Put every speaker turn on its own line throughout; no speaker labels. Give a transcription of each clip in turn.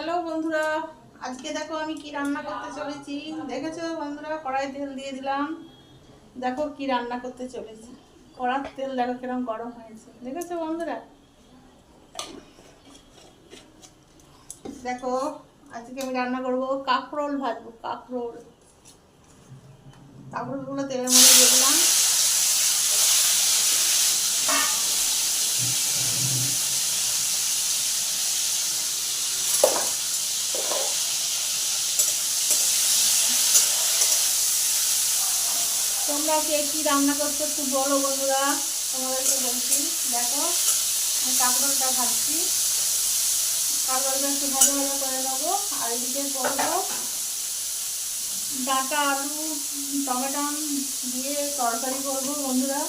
Hello বন্ধুরা, আজকে দেখো আমি কি রান্না করতে চলেছি। দেখেছো বন্ধুরা, কড়াই তেল দিয়ে দিলাম। দেখো কি রান্না করতে চলেছি। কড়ার তেল দেখো কিরকম গরম হয়েছে, দেখেছো বন্ধুরা। দেখো আজকে আমি রান্না করবো কাঁকরোল ভাজবো। কাঁকরোলগুলো তেলের মধ্যে দিয়ে দিলাম। তোমরা কে কি রান্না করছো একটু বলো বন্ধুরা, তোমাদেরকে বলছি। দেখো আমি কাঁকরোলটা ভাজছি। কাঁকরোলটা একটু ভাজা ভাজা করে নেবো। আর এদিকে করবো ডাঁটা আলু টমেটো দিয়ে তরকারি করবো বন্ধুরা।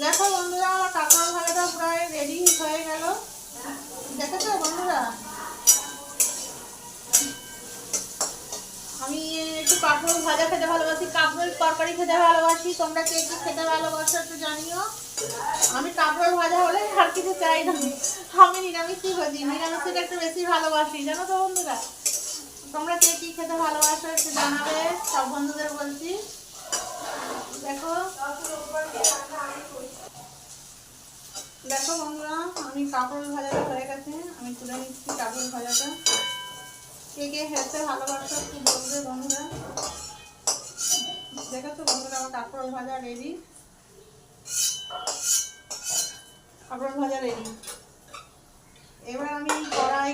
দেখো বন্ধুরা, আমার কাঁকরোল ভাজাটা প্রায় রেডি হয়ে গেল। দেখেছো বন্ধুরা, আমি একটু কাঁকরোল ভাজা খেতে ভালোবাসি, কাঁকরোল তরকারি খেতে ভালোবাসি। তোমরা কে কি খেতে ভালোবাসো একটু জানিও। আমি কাঁকরোল ভাজা হলে আর কিছু চাই না। আমি নিরামিষই ভাজি, নিরামিষটা একটু বেশি ভালোবাসি, জানো তো বন্ধুরা। তোমরা কে কি খেতে ভালোবাসো একটু জানাবে, সব বন্ধুদের বলছি। দেখো দেখো বন্ধুরা, আমি কাঁকরোল ভাজাটা হয়ে গেছে, আমি তুলে নিচ্ছি কাঁকরোল ভাজাটা। কে কে খেতে ভালোবাসো একটু বলবে বন্ধুরা। দেখো তো বন্ধুরা, আমার কাঁকরোল ভাজা রেডি। কাঁকরোল ভাজা রেডি। এবার আমি কড়াই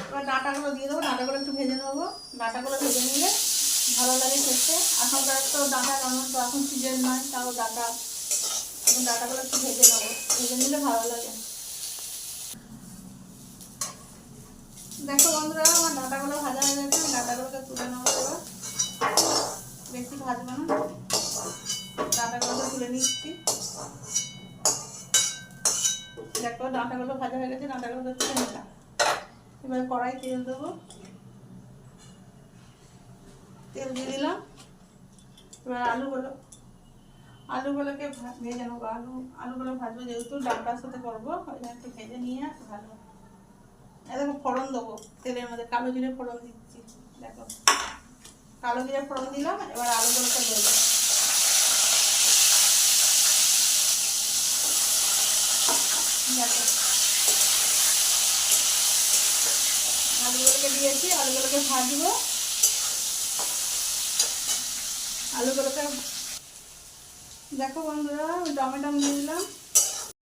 এবার ডাঁটাগুলো দিয়ে দেবো। ডাঁটাগুলো একটু ভেজে নেবো। ডাঁটাগুলো ভেজে নিলে ভালো লাগে খেতে। এখনকার তো ডাঁটা কেমন, তো এখন সিজন নয়, তাও ডাঁটা এখন ডাঁটাগুলো একটু ভেজে নেবো। ভেজে নিলে ভালো লাগে। দেখো বন্ধুরা, আমার ডাঁটাগুলো ভাজা হয়ে গেছে। ডাঁটাগুলোকে তুলে নেবো। এবার বেশি ভাজবো না, ডাঁটাগুলোকে তুলে নিচ্ছি। দেখো ডাঁটাগুলো ভাজা হয়ে গেছে, ডাঁটাগুলোকে তুলে নিলাম। এবার কড়াই তেল দেবো। তেল দিয়ে দিলাম। এবার আলুগুলোকে ভেজে নেবো। আলুগুলো ভাজবো, যেহেতু ডাঁটার সাথে করবো ওই জন্য একটু ভেজে নিয়ে ভাজবো। দেখো ফোড়ন দেবো তেলের মধ্যে, কালো জিরে ফোড়ন দিচ্ছি। দেখো কালো জিরে ফোড়ন দিলাম। এবার আলুগুলোকে দেবো। দেখো আলুগুলোকে দিয়েছি, আলুগুলোকে ভাজবো। আলুগুলোকে দেখো বন্ধুরা, টমেটো দিয়ে দিলাম।